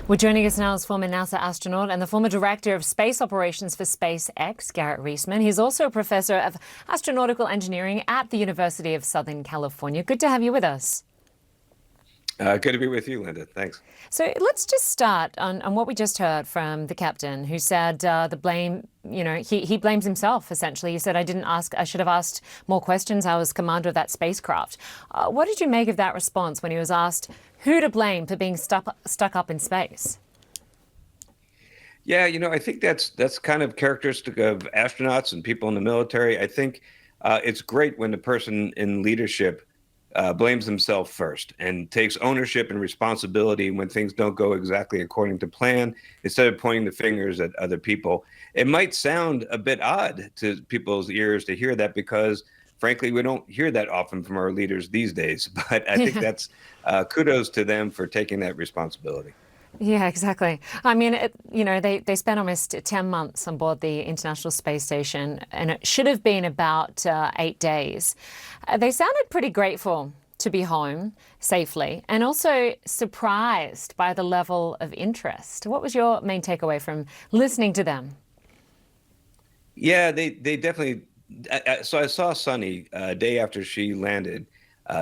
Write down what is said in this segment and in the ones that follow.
Well, joining us now is former NASA astronaut and the former director of space operations for SpaceX, Garrett Reisman. He's also a professor of astronautical engineering at the University of Southern California. Good to have you with us. Good to be with you, Linda. Thanks. So let's just start on what we just heard from the captain, who said the blame, he blames himself, essentially. He said, I should have asked more questions. I was commander of that spacecraft. What did you make of that response when he was asked who to blame for being stuck up in space? Yeah, I think that's kind of characteristic of astronauts and people in the military. I think it's great when the person in leadership blames themselves first and takes ownership and responsibility when things don't go exactly according to plan, instead of pointing the fingers at other people. It might sound a bit odd to people's ears to hear that because, frankly, we don't hear that often from our leaders these days. But I think that's kudos to them for taking that responsibility. Yeah, exactly. I mean, they spent almost 10 months on board the International Space Station, and it should have been about 8 days. They sounded pretty grateful to be home safely and also surprised by the level of interest. What was your main takeaway from listening to them? Yeah, they definitely. So I saw Suni day after she landed,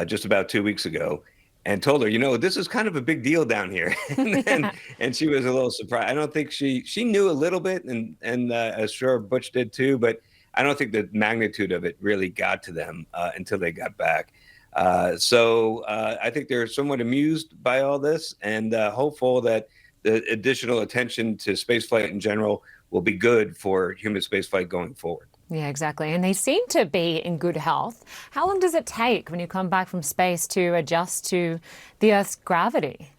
just about 2 weeks ago, and told her, this is kind of a big deal down here, Yeah. and she was a little surprised. I don't think she knew a little bit, and as sure Butch did too, but I don't think the magnitude of it really got to them until they got back. So I think they're somewhat amused by all this and hopeful that the additional attention to spaceflight in general will be good for human spaceflight going forward. Yeah, exactly. And they seem to be in good health. How long does it take when you come back from space to adjust to the Earth's gravity?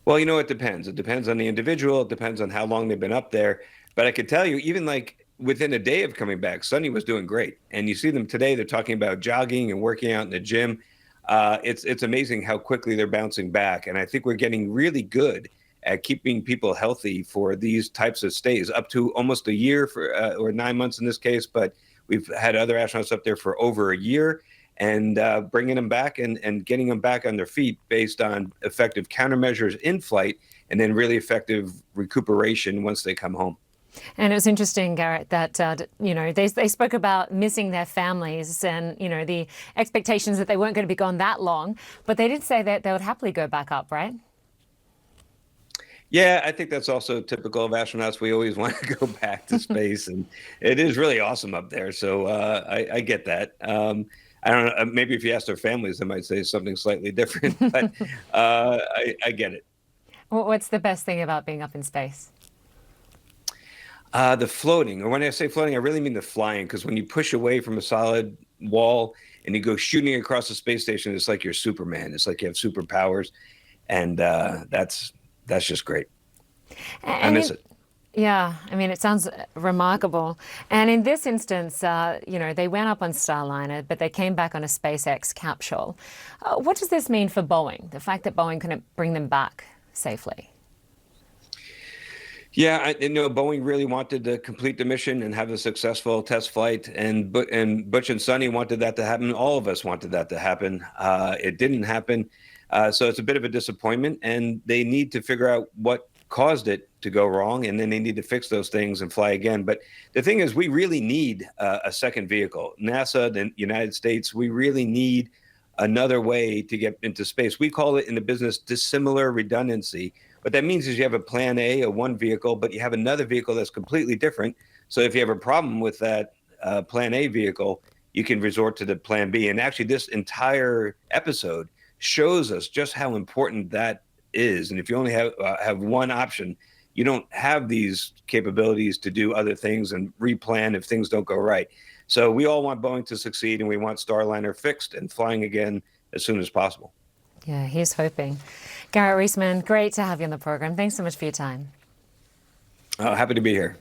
Well, it depends. It depends on the individual. It depends on how long they've been up there. But I could tell you, even like within a day of coming back, Sunny was doing great. And you see them today, they're talking about jogging and working out in the gym. It's amazing how quickly they're bouncing back. And I think we're getting really good at keeping people healthy for these types of stays, up to almost a year for or 9 months in this case. But we've had other astronauts up there for over a year, and bringing them back and getting them back on their feet based on effective countermeasures in flight and then really effective recuperation once they come home. And it was interesting, Garrett, that, they spoke about missing their families and, the expectations that they weren't going to be gone that long. But they did say that they would happily go back up, right? Yeah, I think that's also typical of astronauts. We always want to go back to space, and it is really awesome up there. So I get that. I don't know. Maybe if you ask their families, they might say something slightly different, but I get it. What's the best thing about being up in space? The floating, or when I say floating, I really mean the flying, because when you push away from a solid wall and you go shooting across the space station, it's like you're Superman. It's like you have superpowers, and that's just great. I I miss mean, it. yeah, I mean, it sounds remarkable. And in this instance, they went up on Starliner, but they came back on a SpaceX capsule. What does this mean for Boeing? The fact that Boeing couldn't bring them back safely? Yeah, Boeing really wanted to complete the mission and have a successful test flight, and Butch and Sonny wanted that to happen. All of us wanted that to happen. It didn't happen, so it's a bit of a disappointment, and they need to figure out what caused it to go wrong, and then they need to fix those things and fly again. But the thing is, we really need a second vehicle. NASA, the United States, we really need another way to get into space. We call it in the business dissimilar redundancy. What that means is you have a plan A, a one vehicle, but you have another vehicle that's completely different. So if you have a problem with that plan A vehicle, you can resort to the plan B. And actually, this entire episode shows us just how important that is. And if you only have one option, you don't have these capabilities to do other things and replan if things don't go right. So we all want Boeing to succeed, and we want Starliner fixed and flying again as soon as possible. Yeah, he's hoping. Garrett Reisman, great to have you on the program. Thanks so much for your time. Happy to be here.